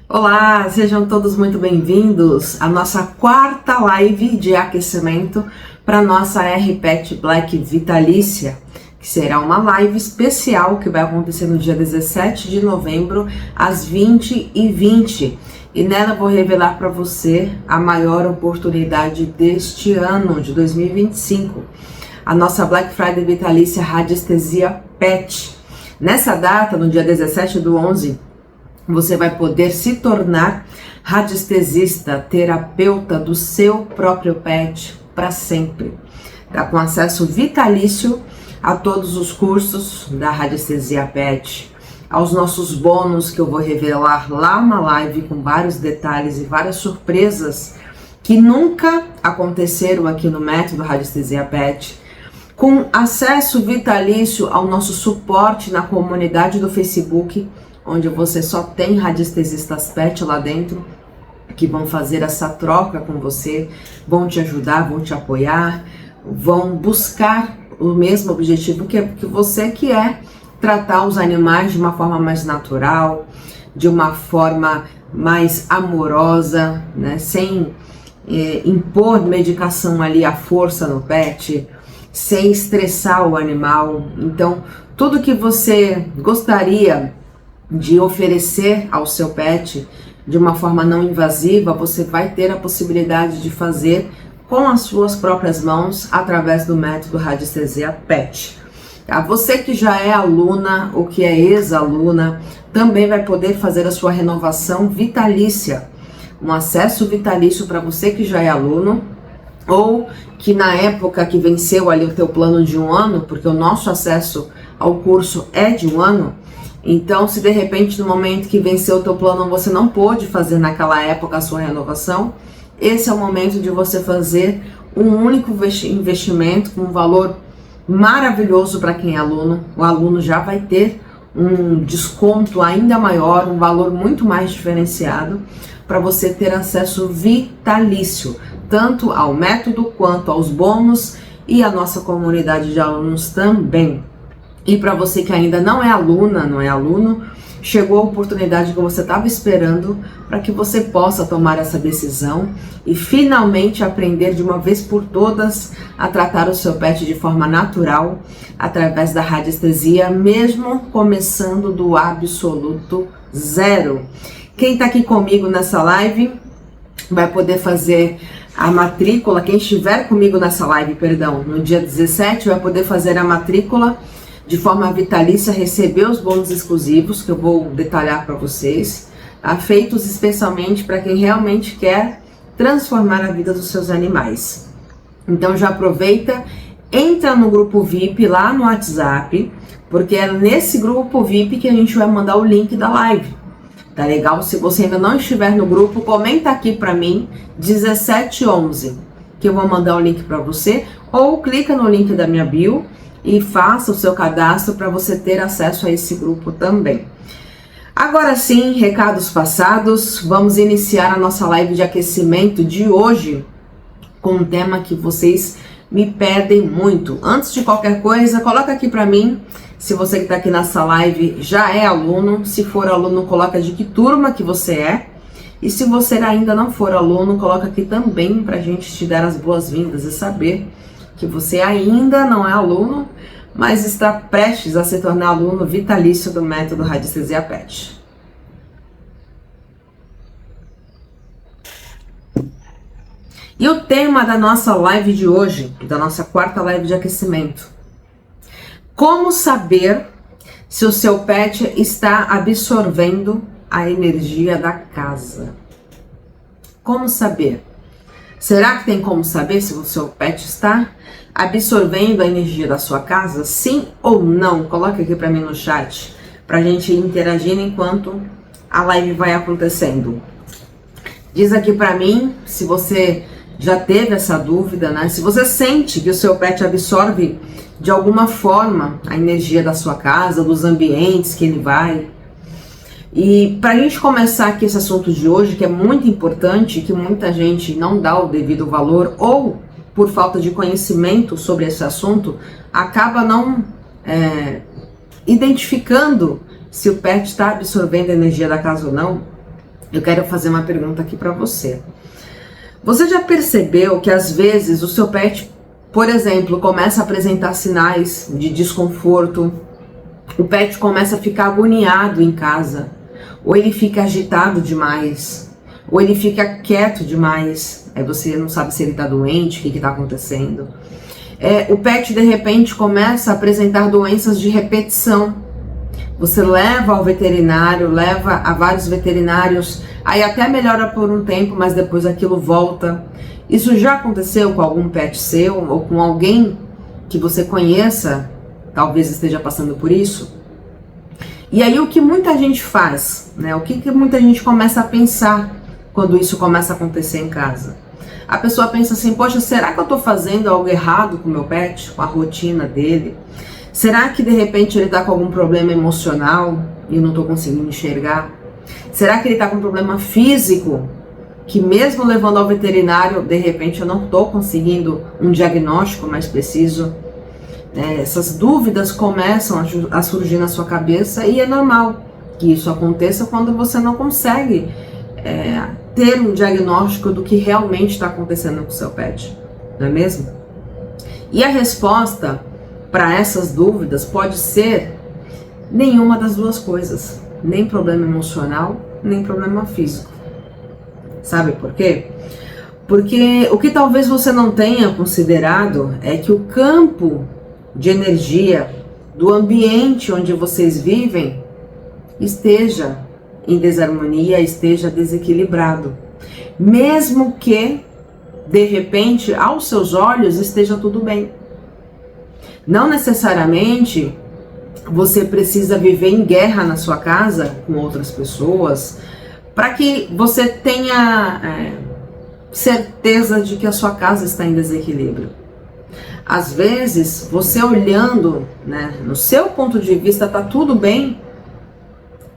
Olá, sejam todos muito bem-vindos à nossa quarta live de aquecimento para nossa R-Pet Black Vitalícia, que será uma live especial que vai acontecer no dia 17 de novembro, às 20h20. E nela eu vou revelar para você a maior oportunidade deste ano, de 2025, a nossa Black Friday Vitalícia Radiestesia Pet. Nessa data, no dia 17/11, você vai poder se tornar radiestesista, terapeuta do seu próprio pet para sempre. Tá com acesso vitalício a todos os cursos da Radiestesia Pet, aos nossos bônus que eu vou revelar lá na live com vários detalhes e várias surpresas que nunca aconteceram aqui no método Radiestesia Pet, com acesso vitalício ao nosso suporte na comunidade do Facebook, onde você só tem radiestesistas pet lá dentro, que vão fazer essa troca com você, vão te ajudar, vão te apoiar, vão buscar o mesmo objetivo que você, que é tratar os animais de uma forma mais natural, de uma forma mais amorosa, né? Sem impor medicação ali à força no pet, sem estressar o animal. Então, tudo que você gostaria de oferecer ao seu pet de uma forma não invasiva, você vai ter a possibilidade de fazer com as suas próprias mãos através do método Radiestesia Pet. Tá? Você que já é aluna ou que é ex-aluna também vai poder fazer a sua renovação vitalícia, um acesso vitalício para você que já é aluno ou que na época que venceu ali o teu plano de 1 ano, porque o nosso acesso ao curso é de 1 ano. Então, se de repente no momento que venceu o teu plano você não pôde fazer naquela época a sua renovação, esse é o momento de você fazer um único investimento com um valor maravilhoso para quem é aluno. O aluno já vai ter um desconto ainda maior, um valor muito mais diferenciado, para você ter acesso vitalício, tanto ao método quanto aos bônus e a nossa comunidade de alunos também. E para você que ainda não é aluna, não é aluno, chegou a oportunidade que você estava esperando para que você possa tomar essa decisão e finalmente aprender de uma vez por todas a tratar o seu pet de forma natural, através da radiestesia, mesmo começando do absoluto zero. Quem está aqui comigo nessa live vai poder fazer a matrícula, quem estiver comigo nessa live, perdão, no dia 17, vai poder fazer a matrícula de forma vitalícia, receber os bônus exclusivos, que eu vou detalhar para vocês, tá? Feitos especialmente para quem realmente quer transformar a vida dos seus animais. Então já aproveita, entra no grupo VIP lá no WhatsApp, porque é nesse grupo VIP que a gente vai mandar o link da live. Tá legal? Se você ainda não estiver no grupo, comenta aqui para mim, 17/11, que eu vou mandar o link para você, ou clica no link da minha bio e faça o seu cadastro para você ter acesso a esse grupo também. Agora sim, recados passados, vamos iniciar a nossa live de aquecimento de hoje com um tema que vocês me pedem muito. Antes de qualquer coisa, coloca aqui para mim, se você que está aqui nessa live já é aluno, se for aluno, coloca de que turma que você é, e se você ainda não for aluno, coloca aqui também para a gente te dar as boas-vindas e saber que você ainda não é aluno, mas está prestes a se tornar aluno vitalício do método Radiestesia Pet. E o tema da nossa live de hoje, da nossa quarta live de aquecimento: como saber se o seu pet está absorvendo a energia da casa? Como saber? Será que tem como saber se o seu pet está absorvendo a energia da sua casa? Sim ou não? Coloque aqui para mim no chat, para a gente interagir enquanto a live vai acontecendo. Diz aqui para mim se você já teve essa dúvida, né? Se você sente que o seu pet absorve de alguma forma a energia da sua casa, dos ambientes que ele vai. E para a gente começar aqui esse assunto de hoje, que é muito importante, que muita gente não dá o devido valor, ou por falta de conhecimento sobre esse assunto, acaba não identificando se o pet está absorvendo a energia da casa ou não. eu quero fazer uma pergunta aqui para você. Você já percebeu que às vezes o seu pet, por exemplo, começa a apresentar sinais de desconforto, o pet começa a ficar agoniado em casa, ou ele fica agitado demais, ou ele fica quieto demais, aí você não sabe se ele está doente, o que está acontecendo. O pet de repente começa a apresentar doenças de repetição. Você leva ao veterinário, leva a vários veterinários, aí até melhora por um tempo, mas depois aquilo volta. Isso já aconteceu com algum pet seu ou com alguém que você conheça, talvez esteja passando por isso? E aí o que muita gente faz, né? O que muita gente começa a pensar quando isso começa a acontecer em casa? A pessoa pensa assim, poxa, será que eu estou fazendo algo errado com o meu pet, com a rotina dele? Será que de repente ele está com algum problema emocional e eu não estou conseguindo enxergar? Será que ele está com um problema físico que mesmo levando ao veterinário, de repente eu não estou conseguindo um diagnóstico mais preciso? Essas dúvidas começam a surgir na sua cabeça e é normal que isso aconteça quando você não consegue ter um diagnóstico do que realmente está acontecendo com o seu pet, não é mesmo? E a resposta para essas dúvidas pode ser nenhuma das duas coisas, nem problema emocional, nem problema físico. Sabe por quê? Porque o que talvez você não tenha considerado é que o campo de energia do ambiente onde vocês vivem esteja em desarmonia, esteja desequilibrado. Mesmo que, de repente, aos seus olhos esteja tudo bem. Não necessariamente você precisa viver em guerra na sua casa com outras pessoas para que você tenha certeza de que a sua casa está em desequilíbrio. Às vezes, você olhando, no seu ponto de vista está tudo bem,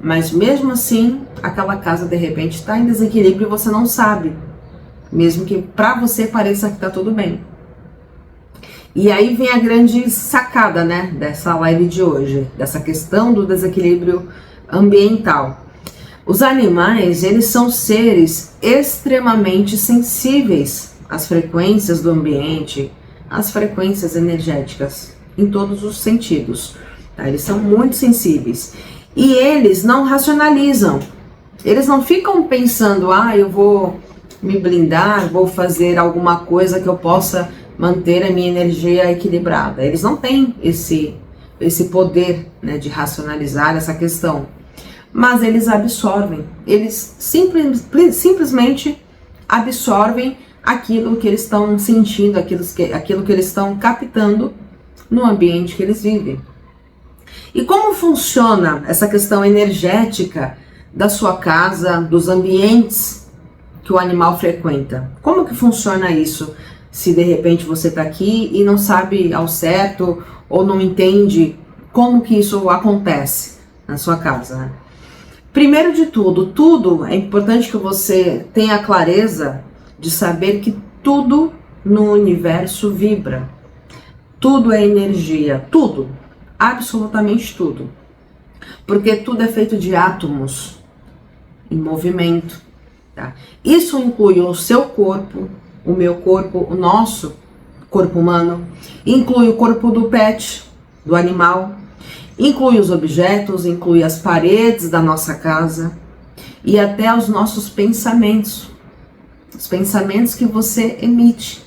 mas mesmo assim, aquela casa de repente está em desequilíbrio e você não sabe, mesmo que para você pareça que está tudo bem. E aí vem a grande sacada, dessa live de hoje, dessa questão do desequilíbrio ambiental. Os animais, eles são seres extremamente sensíveis às frequências do ambiente, às frequências energéticas, em todos os sentidos. Tá? Eles são muito sensíveis. E eles não racionalizam. Eles não ficam pensando, eu vou me blindar, vou fazer alguma coisa que eu possa manter a minha energia equilibrada. Eles não têm esse poder de racionalizar essa questão. Mas eles absorvem. Eles simplesmente absorvem aquilo que eles estão sentindo, aquilo que eles estão captando no ambiente que eles vivem. E como funciona essa questão energética da sua casa, dos ambientes que o animal frequenta? Como que funciona isso? Se de repente você está aqui e não sabe ao certo ou não entende como que isso acontece na sua casa. Primeiro de tudo é importante que você tenha clareza de saber que tudo no universo vibra. Tudo é energia, tudo, absolutamente tudo. Porque tudo é feito de átomos em movimento. Tá? Isso inclui o seu corpo, o meu corpo, o nosso corpo humano, inclui o corpo do pet, do animal, inclui os objetos, inclui as paredes da nossa casa e até os nossos pensamentos, os pensamentos que você emite.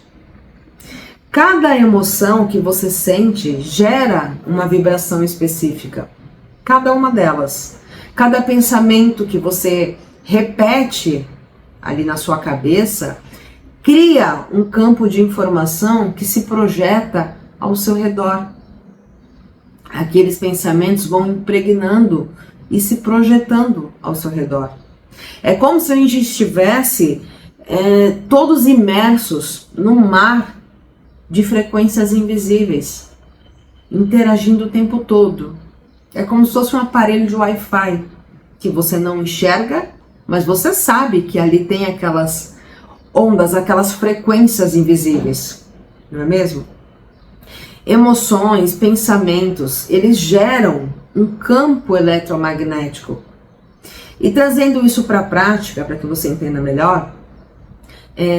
Cada emoção que você sente gera uma vibração específica, cada uma delas. Cada pensamento que você repete ali na sua cabeça cria um campo de informação que se projeta ao seu redor. Aqueles pensamentos vão impregnando e se projetando ao seu redor. É como se a gente estivesse todos imersos num mar de frequências invisíveis, interagindo o tempo todo. É como se fosse um aparelho de Wi-Fi que você não enxerga, mas você sabe que ali tem aquelas ondas, aquelas frequências invisíveis, não é mesmo? Emoções, pensamentos, eles geram um campo eletromagnético. E trazendo isso para a prática, para que você entenda melhor,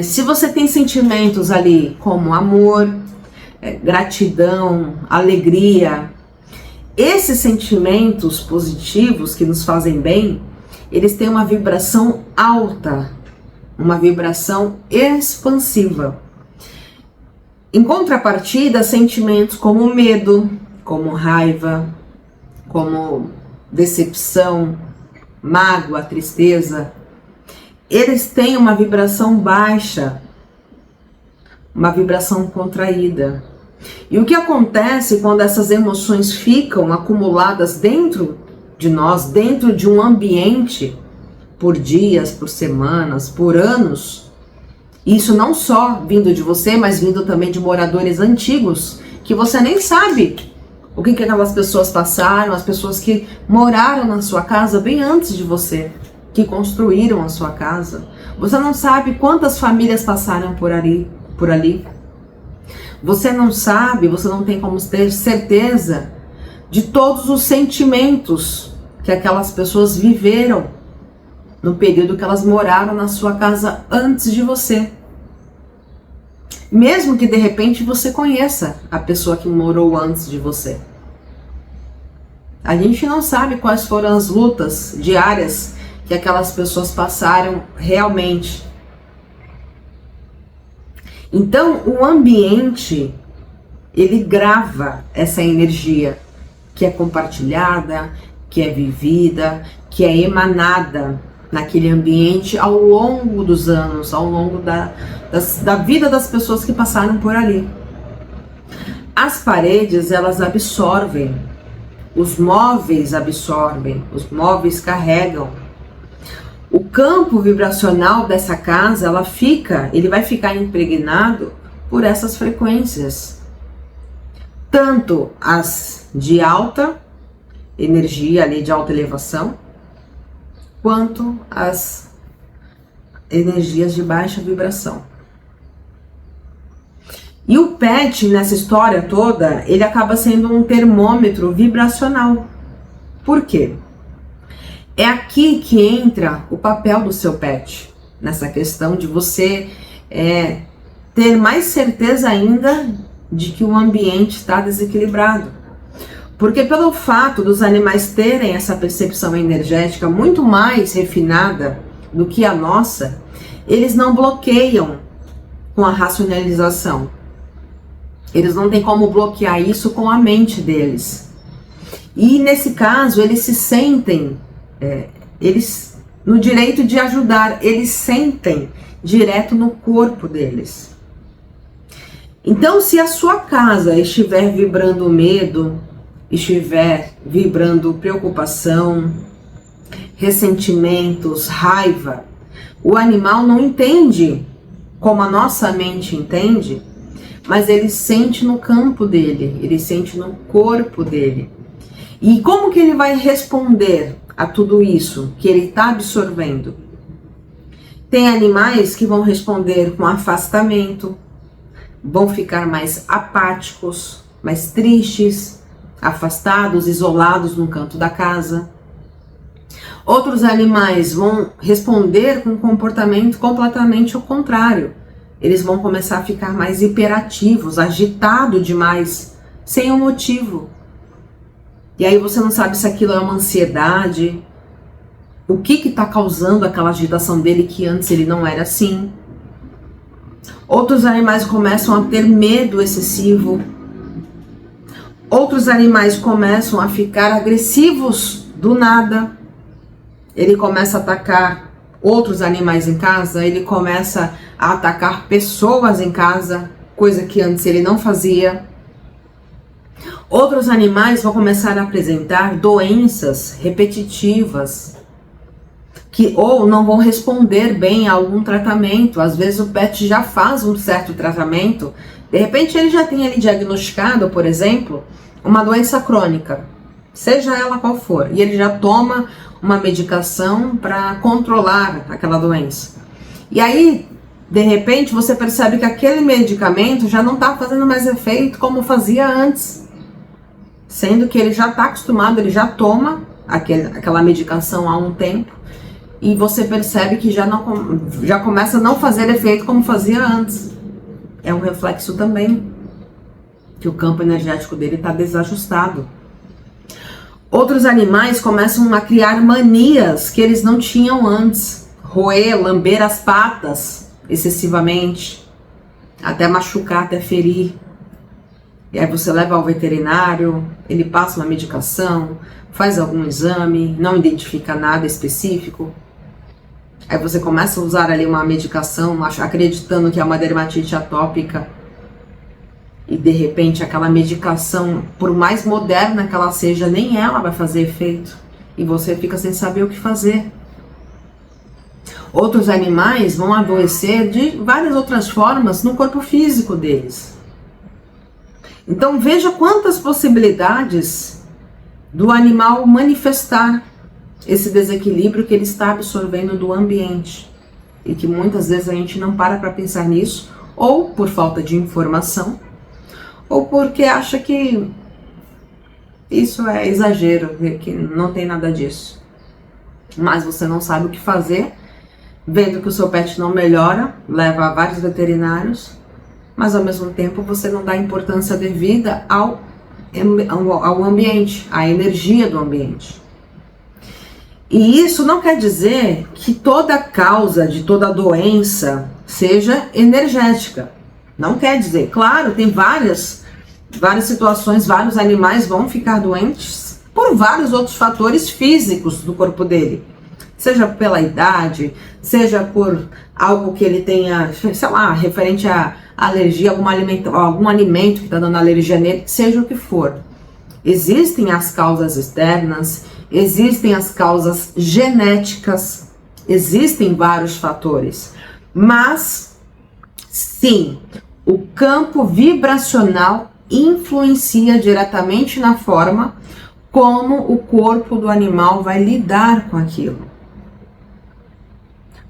se você tem sentimentos ali como amor, gratidão, alegria, esses sentimentos positivos que nos fazem bem, eles têm uma vibração alta, uma vibração expansiva. Em contrapartida, sentimentos como medo, como raiva, como decepção, mágoa, tristeza, eles têm uma vibração baixa, uma vibração contraída. E o que acontece quando essas emoções ficam acumuladas dentro de nós, dentro de um ambiente, por dias, por semanas, por anos, isso não só vindo de você, mas vindo também de moradores antigos, que você nem sabe o que aquelas pessoas passaram, as pessoas que moraram na sua casa bem antes de você, que construíram a sua casa. Você não sabe quantas famílias passaram por ali. Você não sabe, você não tem como ter certeza de todos os sentimentos que aquelas pessoas viveram no período que elas moraram na sua casa antes de você. Mesmo que de repente você conheça a pessoa que morou antes de você. A gente não sabe quais foram as lutas diárias que aquelas pessoas passaram realmente. Então, o ambiente, ele grava essa energia que é compartilhada, que é vivida, que é emanada naquele ambiente ao longo dos anos, ao longo da vida das pessoas que passaram por ali. As paredes, elas absorvem, os móveis absorvem, os móveis carregam. O campo vibracional dessa casa, ele vai ficar impregnado por essas frequências. Tanto as de alta energia, ali de alta elevação, quanto as energias de baixa vibração. E o pet, nessa história toda, ele acaba sendo um termômetro vibracional. Por quê? É aqui que entra o papel do seu pet, nessa questão de você ter mais certeza ainda de que o ambiente está desequilibrado. Porque pelo fato dos animais terem essa percepção energética muito mais refinada do que a nossa, eles não bloqueiam com a racionalização. Eles não têm como bloquear isso com a mente deles. E nesse caso, eles se sentem, no direito de ajudar, eles sentem direto no corpo deles. Então, se a sua casa estiver vibrando medo, estiver vibrando preocupação, ressentimentos, raiva, o animal não entende como a nossa mente entende, mas ele sente no campo dele, ele sente no corpo dele. E como que ele vai responder a tudo isso que ele está absorvendo? Tem animais que vão responder com afastamento, vão ficar mais apáticos, mais tristes, afastados, isolados no canto da casa. Outros animais vão responder com um comportamento completamente ao contrário. Eles vão começar a ficar mais hiperativos, agitados demais, sem um motivo. E aí você não sabe se aquilo é uma ansiedade, o que está causando aquela agitação dele que antes ele não era assim. Outros animais começam a ter medo excessivo. Outros animais começam a ficar agressivos do nada. Ele começa a atacar outros animais em casa, ele começa a atacar pessoas em casa, coisa que antes ele não fazia. Outros animais vão começar a apresentar doenças repetitivas, que ou não vão responder bem a algum tratamento. Às vezes o pet já faz um certo tratamento, de repente ele já tem ali diagnosticado, por exemplo, uma doença crônica, seja ela qual for, e ele já toma uma medicação para controlar aquela doença. E aí, de repente, você percebe que aquele medicamento já não está fazendo mais efeito como fazia antes, sendo que ele já está acostumado, ele já toma aquela medicação há um tempo, e você percebe que já começa a não fazer efeito como fazia antes. É um reflexo também que o campo energético dele está desajustado. Outros animais começam a criar manias que eles não tinham antes. Roer, lamber as patas excessivamente, até machucar, até ferir. E aí você leva ao veterinário, ele passa uma medicação, faz algum exame, não identifica nada específico. Aí você começa a usar ali uma medicação, acreditando que é uma dermatite atópica. E de repente aquela medicação, por mais moderna que ela seja, nem ela vai fazer efeito. E você fica sem saber o que fazer. Outros animais vão adoecer de várias outras formas no corpo físico deles. Então veja quantas possibilidades do animal manifestar esse desequilíbrio que ele está absorvendo do ambiente. E que muitas vezes a gente não para pensar nisso, ou por falta de informação, ou porque acha que isso é exagero, que não tem nada disso. Mas você não sabe o que fazer, vendo que o seu pet não melhora, leva a vários veterinários, mas ao mesmo tempo você não dá importância devida ao ambiente, à energia do ambiente. E isso não quer dizer que toda causa de toda doença seja energética. Não quer dizer. Claro, tem várias situações, vários animais vão ficar doentes por vários outros fatores físicos do corpo dele. Seja pela idade, seja por algo que ele tenha, sei lá, referente a alergia, algum alimento que está dando alergia nele, seja o que for. Existem as causas externas, existem as causas genéticas, existem vários fatores. Mas, sim, o campo vibracional influencia diretamente na forma como o corpo do animal vai lidar com aquilo.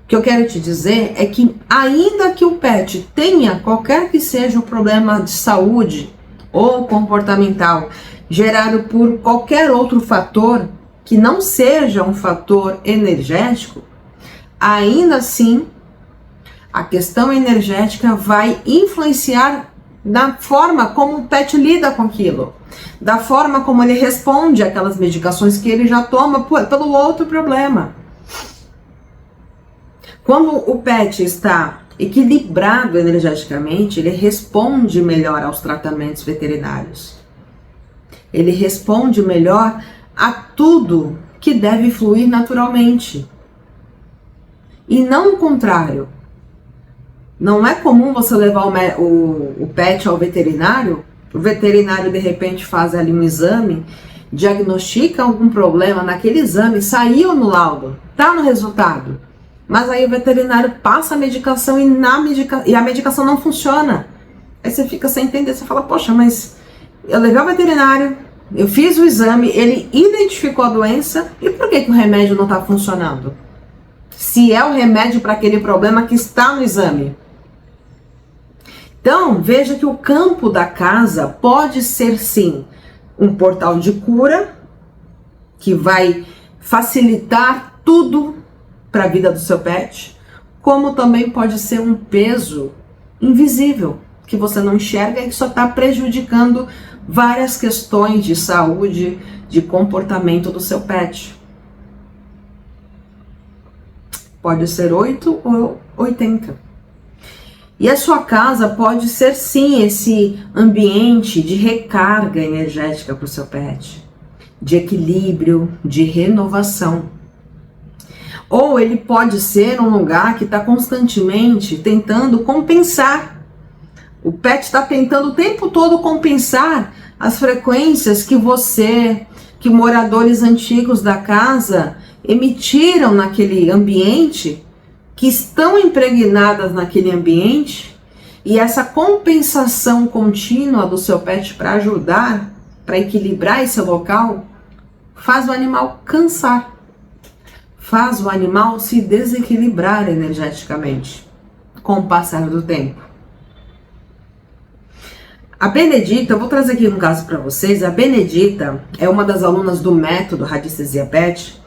O que eu quero te dizer é que, ainda que o pet tenha qualquer que seja o problema de saúde ou comportamental gerado por qualquer outro fator que não seja um fator energético, ainda assim a questão energética vai influenciar da forma como o pet lida com aquilo, da forma como ele responde àquelas medicações que ele já toma pelo outro problema. Quando o pet está equilibrado energeticamente, ele responde melhor aos tratamentos veterinários. Ele responde melhor a tudo que deve fluir naturalmente. E não o contrário. Não é comum você levar o pet ao veterinário, o veterinário de repente faz ali um exame, diagnostica algum problema naquele exame, saiu no laudo, tá no resultado. Mas aí o veterinário passa a medicação e a medicação não funciona. Aí você fica sem entender, você fala, poxa, mas eu levei ao veterinário, eu fiz o exame, ele identificou a doença, e por que o remédio não está funcionando? Se é o remédio para aquele problema que está no exame. Então, veja que o campo da casa pode ser, sim, um portal de cura, que vai facilitar tudo para a vida do seu pet, como também pode ser um peso invisível, que você não enxerga e que só está prejudicando várias questões de saúde, de comportamento do seu pet. Pode ser 8 ou 80. E a sua casa pode ser, sim, esse ambiente de recarga energética para o seu pet, de equilíbrio, de renovação. Ou ele pode ser um lugar que está constantemente tentando compensar. O pet está tentando o tempo todo compensar as frequências que moradores antigos da casa emitiram naquele ambiente, que estão impregnadas naquele ambiente, e essa compensação contínua do seu pet para ajudar, para equilibrar esse local, faz o animal cansar. Faz o animal se desequilibrar energeticamente com o passar do tempo. A Benedita, eu vou trazer aqui um caso para vocês. A Benedita é uma das alunas do método Radiestesia Pet,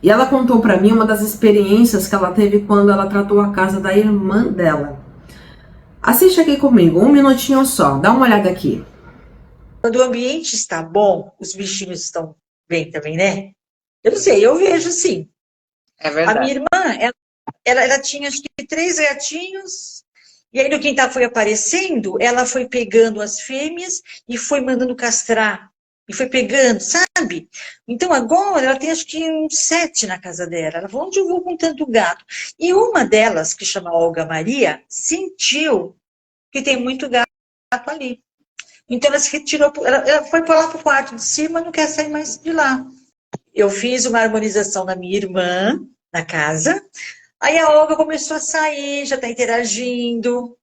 E ela contou para mim uma das experiências que ela teve quando ela tratou a casa da irmã dela. Assiste aqui comigo, um minutinho só, dá uma olhada aqui. Quando o ambiente está bom, os bichinhos estão bem também, né? Eu não sei, eu vejo sim. É A verdade. minha irmã, ela tinha acho que 3 gatinhos, e aí no quintal foi aparecendo, ela foi pegando as fêmeas e foi mandando castrar. E foi pegando, sabe? Então agora ela tem acho que uns 7 na casa dela. Ela falou, onde eu vou com tanto gato? E uma delas, que chama Olga Maria, sentiu que tem muito gato ali. Então ela se retirou, ela foi para lá para o quarto de cima, não quer sair mais de lá. Eu fiz uma harmonização na minha irmã, na casa. Aí a Olga começou a sair, já está interagindo.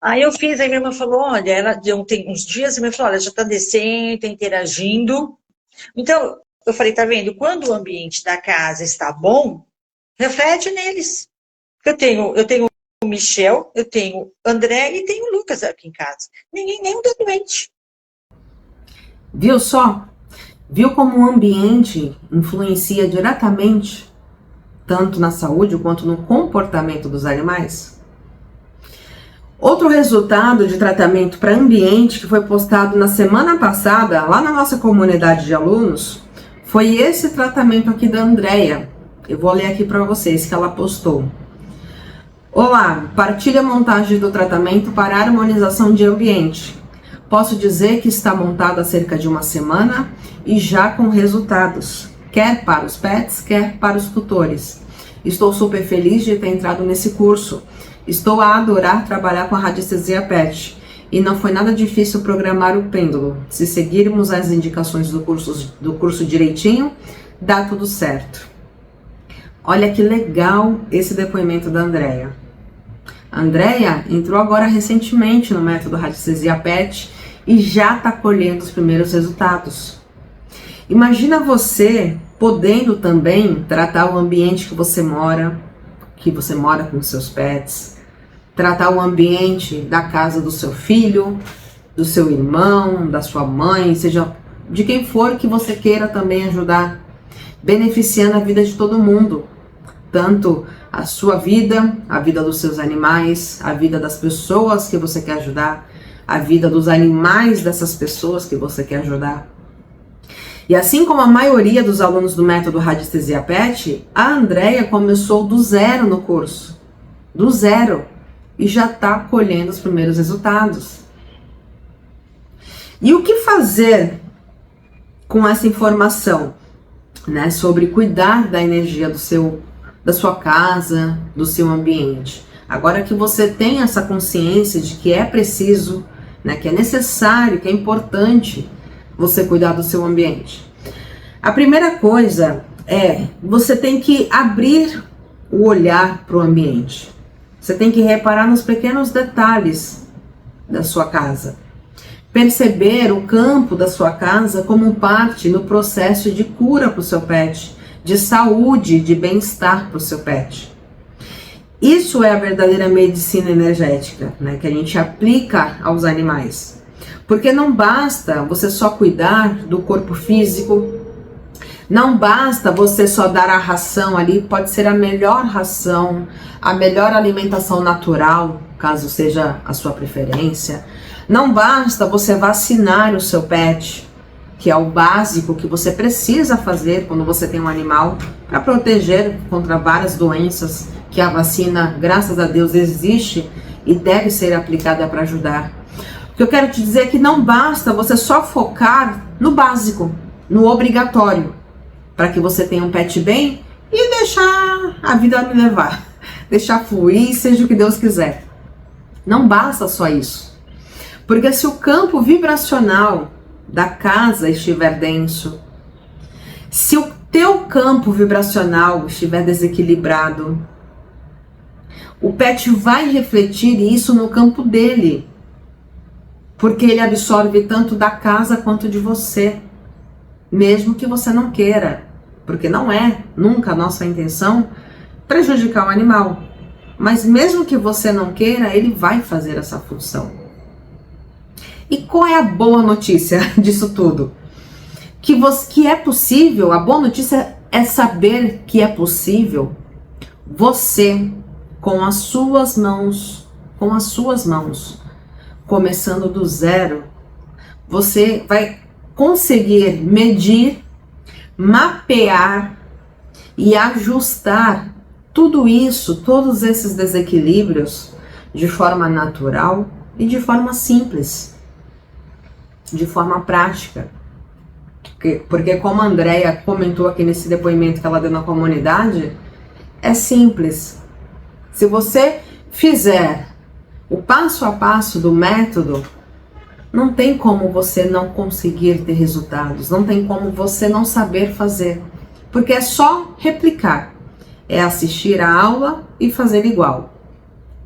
Aí eu fiz, aí minha irmã falou, olha, ela deu uns dias, e minha irmã falou, olha, já está descendo, está interagindo. Então, eu falei, tá vendo? Quando o ambiente da casa está bom, reflete neles. Eu tenho o Michel, eu tenho o André e tenho o Lucas aqui em casa. Nenhum tá doente. Viu só? Viu como o ambiente influencia diretamente tanto na saúde quanto no comportamento dos animais? Outro resultado de tratamento para ambiente que foi postado na semana passada lá na nossa comunidade de alunos foi esse tratamento aqui da Andrea. Eu vou ler aqui para vocês que ela postou. Olá, partilha a montagem do tratamento para harmonização de ambiente. Posso dizer que está montado há cerca de uma semana e já com resultados, quer para os pets, quer para os tutores. Estou super feliz de ter entrado nesse curso. Estou a adorar trabalhar com a radiestesia pet e não foi nada difícil programar o pêndulo. Se seguirmos as indicações do curso direitinho, dá tudo certo. Olha que legal esse depoimento da Andrea. A Andrea entrou agora recentemente no método radiestesia pet e já está colhendo os primeiros resultados. Imagina você podendo também tratar o ambiente que você mora com seus pets, tratar o ambiente da casa do seu filho, do seu irmão, da sua mãe, seja de quem for que você queira também ajudar, beneficiando a vida de todo mundo, tanto a sua vida, a vida dos seus animais, a vida das pessoas que você quer ajudar, a vida dos animais dessas pessoas que você quer ajudar. E assim como a maioria dos alunos do método Radiestesia Pet, a Andrea começou do zero no curso. Do zero. E já está colhendo os primeiros resultados. E o que fazer com essa informação, né, sobre cuidar da energia da sua casa, do seu ambiente? Agora que você tem essa consciência de que é preciso, né, que é necessário, que é importante você cuidar do seu ambiente. A primeira coisa é, você tem que abrir o olhar para o ambiente. Você tem que reparar nos pequenos detalhes da sua casa. Perceber o campo da sua casa como parte no processo de cura para o seu pet, de saúde, de bem-estar para o seu pet. Isso é a verdadeira medicina energética, né, que a gente aplica aos animais. Porque não basta você só cuidar do corpo físico, não basta você só dar a ração ali, pode ser a melhor ração, a melhor alimentação natural, caso seja a sua preferência. Não basta você vacinar o seu pet, que é o básico que você precisa fazer quando você tem um animal, para proteger contra várias doenças que a vacina, graças a Deus, existe e deve ser aplicada para ajudar. O que eu quero te dizer é que não basta você só focar no básico, no obrigatório, para que você tenha um pet bem e deixar a vida me levar, deixar fluir, seja o que Deus quiser. Não basta só isso, porque se o campo vibracional da casa estiver denso, se o teu campo vibracional estiver desequilibrado, o pet vai refletir isso no campo dele, porque ele absorve tanto da casa quanto de você, mesmo que você não queira, porque não é nunca a nossa intenção prejudicar o animal, mas mesmo que você não queira, ele vai fazer essa função. E qual é a boa notícia disso tudo? Que é possível, a boa notícia é saber que é possível você, com as suas mãos, começando do zero, você vai conseguir medir, mapear e ajustar tudo isso, todos esses desequilíbrios de forma natural e de forma simples, de forma prática. Porque como a Andrea comentou aqui nesse depoimento que ela deu na comunidade, é simples. Se você fizer o passo a passo do método, não tem como você não conseguir ter resultados, não tem como você não saber fazer, porque é só replicar, é assistir a aula e fazer igual.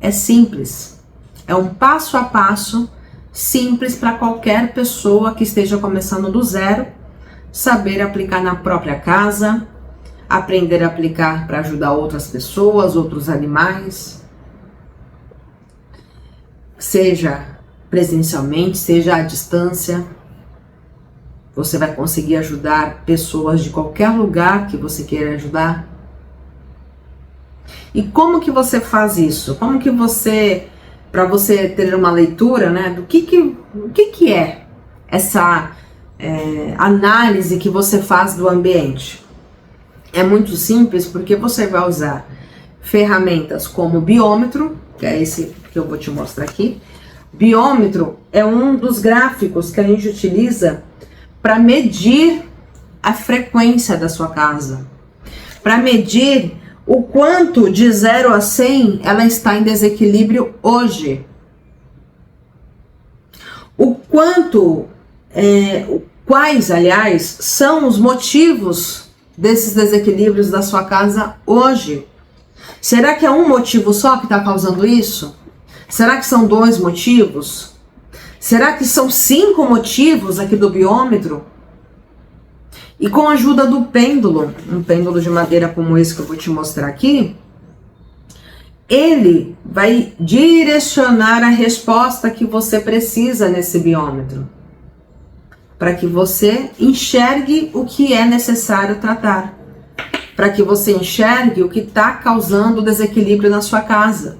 É simples, é um passo a passo simples para qualquer pessoa que esteja começando do zero, saber aplicar na própria casa, aprender a aplicar para ajudar outras pessoas, outros animais, seja presencialmente, seja à distância. Você vai conseguir ajudar pessoas de qualquer lugar que você queira ajudar. E como que você faz isso? Como que você, para você ter uma leitura, né, do que é essa análise que você faz do ambiente? É muito simples, porque você vai usar ferramentas como biômetro, que é esse que eu vou te mostrar aqui. Biômetro é um dos gráficos que a gente utiliza para medir a frequência da sua casa, para medir o quanto de 0 a 100 ela está em desequilíbrio hoje. O quanto, quais, aliás, são os motivos desses desequilíbrios da sua casa hoje. Será que é um motivo só que está causando isso? Será que são 2 motivos? Será que são 5 motivos aqui do biômetro? E com a ajuda do pêndulo, um pêndulo de madeira como esse que eu vou te mostrar aqui, ele vai direcionar a resposta que você precisa nesse biômetro, para que você enxergue o que é necessário tratar, para que você enxergue o que está causando desequilíbrio na sua casa.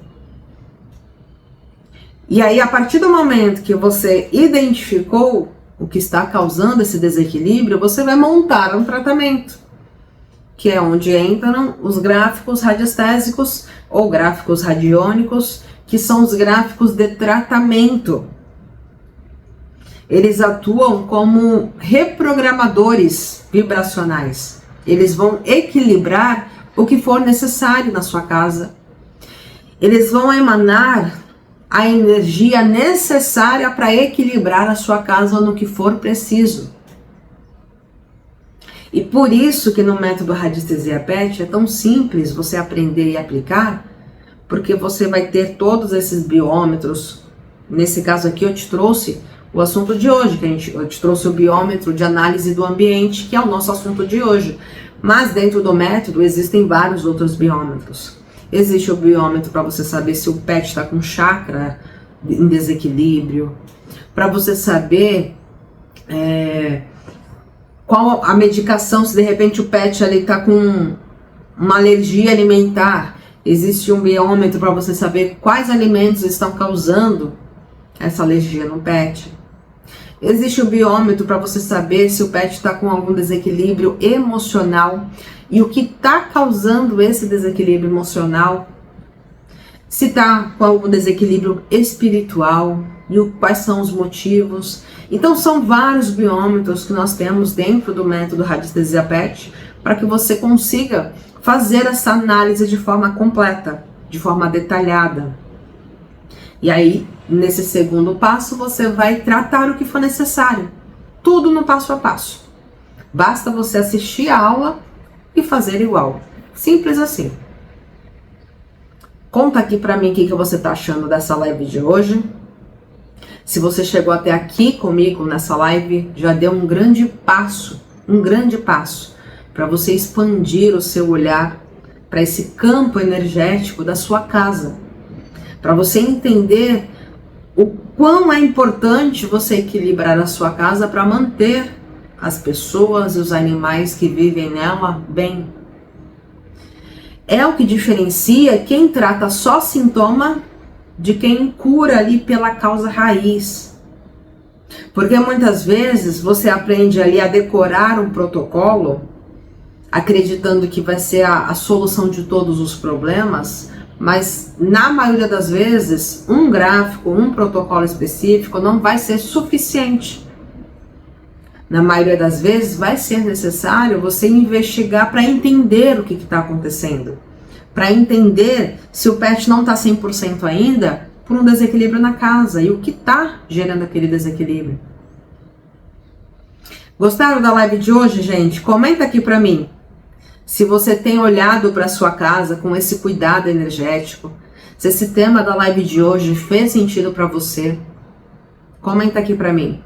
E aí, a partir do momento que você identificou o que está causando esse desequilíbrio, você vai montar um tratamento, que é onde entram os gráficos radiestésicos ou gráficos radiônicos, que são os gráficos de tratamento. Eles atuam como reprogramadores vibracionais. Eles vão equilibrar o que for necessário na sua casa. Eles vão emanar a energia necessária para equilibrar a sua casa no que for preciso. E por isso que no método Radiestesia PET é tão simples você aprender e aplicar, porque você vai ter todos esses biômetros. Nesse caso aqui eu te trouxe o assunto de hoje, eu te trouxe o biômetro de análise do ambiente, que é o nosso assunto de hoje. Mas dentro do método existem vários outros biômetros. Existe o biômetro para você saber se o pet está com chakra em desequilíbrio, para você saber qual a medicação, se de repente o pet ali está com uma alergia alimentar. Existe um biômetro para você saber quais alimentos estão causando essa alergia no pet. Existe o biômetro para você saber se o pet está com algum desequilíbrio emocional e o que está causando esse desequilíbrio emocional. Se está com algum desequilíbrio espiritual e quais são os motivos. Então são vários biômetros que nós temos dentro do método Radiestesia PET para que você consiga fazer essa análise de forma completa, de forma detalhada. E aí, nesse segundo passo, você vai tratar o que for necessário. Tudo no passo a passo. Basta você assistir a aula e fazer igual. Simples assim. Conta aqui pra mim o que você tá achando dessa live de hoje. Se você chegou até aqui comigo nessa live, já deu um grande passo para você expandir o seu olhar para esse campo energético da sua casa. Para você entender o quão é importante você equilibrar a sua casa para manter as pessoas e os animais que vivem nela bem. É o que diferencia quem trata só sintoma de quem cura ali pela causa raiz. Porque muitas vezes você aprende ali a decorar um protocolo, acreditando que vai ser a solução de todos os problemas, mas na maioria das vezes um gráfico, um protocolo específico não vai ser suficiente. Na maioria das vezes vai ser necessário você investigar para entender o que está acontecendo, para entender se o pet não está 100% ainda por um desequilíbrio na casa e o que está gerando aquele desequilíbrio. Gostaram da live de hoje, gente? Comenta aqui para mim se você tem olhado para sua casa com esse cuidado energético, se esse tema da live de hoje fez sentido para você. Comenta aqui para mim.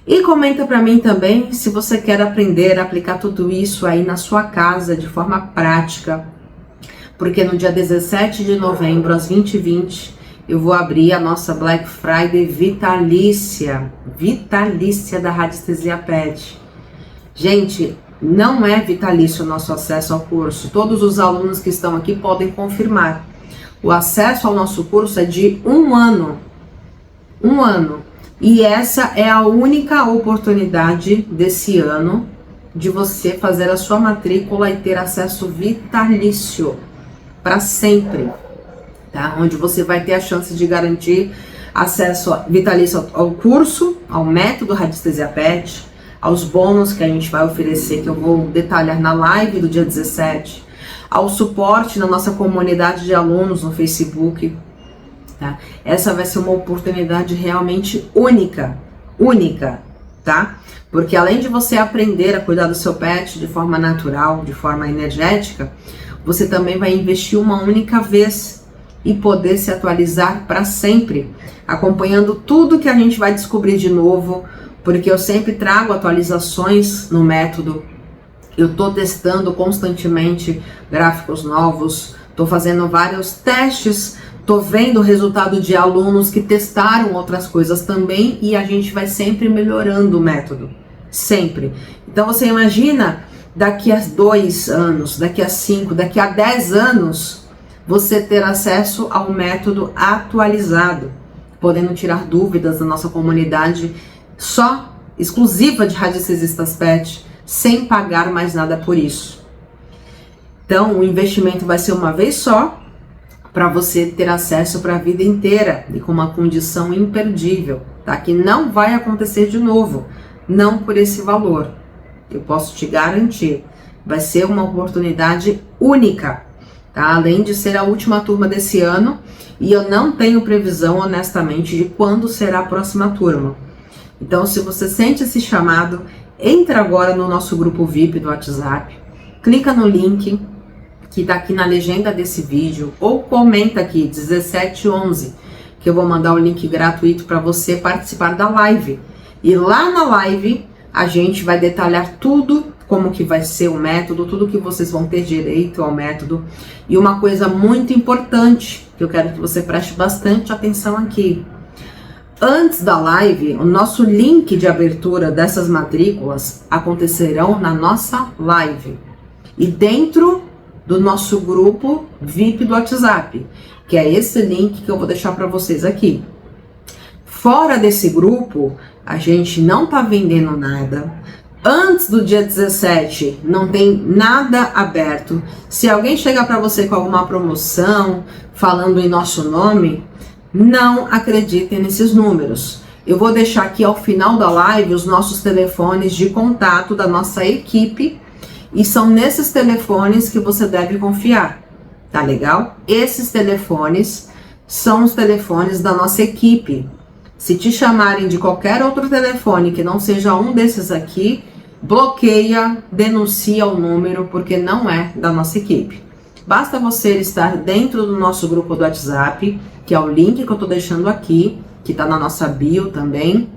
E comenta para mim também se você quer aprender a aplicar tudo isso aí na sua casa de forma prática. Porque no dia 17 de novembro, às 20h20, eu vou abrir a nossa Black Friday vitalícia da Radiestesia Pet. Gente, não é vitalício o nosso acesso ao curso. Todos os alunos que estão aqui podem confirmar. O acesso ao nosso curso é de 1 ano. 1 ano. E essa é a única oportunidade desse ano de você fazer a sua matrícula e ter acesso vitalício para sempre, tá? Onde você vai ter a chance de garantir acesso vitalício ao curso, ao método Radiestesia Pet, aos bônus que a gente vai oferecer, que eu vou detalhar na live do dia 17, ao suporte na nossa comunidade de alunos no Facebook. Tá? Essa vai ser uma oportunidade realmente única, tá? Porque além de você aprender a cuidar do seu pet de forma natural, de forma energética, você também vai investir uma única vez e poder se atualizar para sempre, acompanhando tudo que a gente vai descobrir de novo, porque eu sempre trago atualizações no método, eu tô testando constantemente gráficos novos, tô fazendo vários testes, tô vendo o resultado de alunos que testaram outras coisas também e a gente vai sempre melhorando o método, sempre. Então você imagina, daqui a 2 anos, daqui a 5, daqui a 10 anos, você ter acesso ao método atualizado, podendo tirar dúvidas da nossa comunidade só, exclusiva de Radiestesistas Pet, sem pagar mais nada por isso. Então o investimento vai ser uma vez só, para você ter acesso para a vida inteira e com uma condição imperdível, tá? Que não vai acontecer de novo, não por esse valor. Eu posso te garantir, vai ser uma oportunidade única, tá? Além de ser a última turma desse ano, e eu não tenho previsão, honestamente, de quando será a próxima turma. Então, se você sente esse chamado, entra agora no nosso grupo VIP do WhatsApp, clica no link que tá aqui na legenda desse vídeo, ou comenta aqui, 1711, que eu vou mandar o link gratuito para você participar da live. E lá na live, a gente vai detalhar tudo, como que vai ser o método, tudo que vocês vão ter direito ao método. E uma coisa muito importante, que eu quero que você preste bastante atenção aqui. Antes da live, o nosso link de abertura dessas matrículas acontecerão na nossa live. E dentro do nosso grupo VIP do WhatsApp, que é esse link que eu vou deixar para vocês aqui. Fora desse grupo, a gente não tá vendendo nada. Antes do dia 17, não tem nada aberto. Se alguém chegar para você com alguma promoção, falando em nosso nome, não acreditem nesses números. Eu vou deixar aqui ao final da live os nossos telefones de contato da nossa equipe, e são nesses telefones que você deve confiar, tá legal? Esses telefones são os telefones da nossa equipe. Se te chamarem de qualquer outro telefone que não seja um desses aqui, bloqueia, denuncia o número, porque não é da nossa equipe. Basta você estar dentro do nosso grupo do WhatsApp, que é o link que eu tô deixando aqui, que tá na nossa bio também,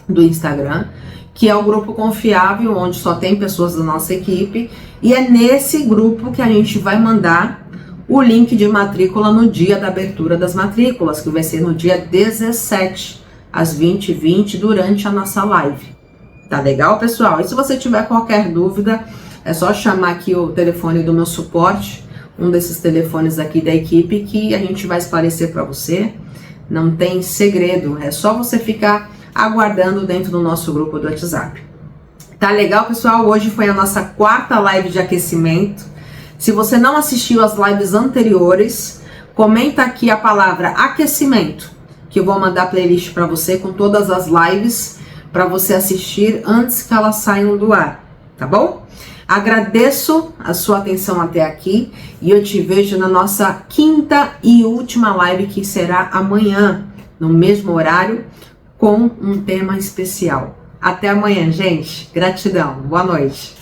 do Instagram, que é o grupo confiável, onde só tem pessoas da nossa equipe, e é nesse grupo que a gente vai mandar o link de matrícula no dia da abertura das matrículas, que vai ser no dia 17, às 20h20, durante a nossa live, Tá legal, pessoal? E se você tiver qualquer dúvida, é só chamar aqui o telefone do meu suporte, um desses telefones aqui da equipe, que a gente vai esclarecer para você. Não tem segredo, é só você ficar aguardando dentro do nosso grupo do WhatsApp. Tá legal, pessoal? Hoje foi a nossa quarta live de aquecimento. Se você não assistiu às lives anteriores, comenta aqui a palavra aquecimento, que eu vou mandar a playlist para você com todas as lives para você assistir antes que elas saiam do ar, tá bom? Agradeço a sua atenção até aqui e eu te vejo na nossa quinta e última live, que será amanhã, no mesmo horário, com um tema especial. Até amanhã, gente. Gratidão. Boa noite.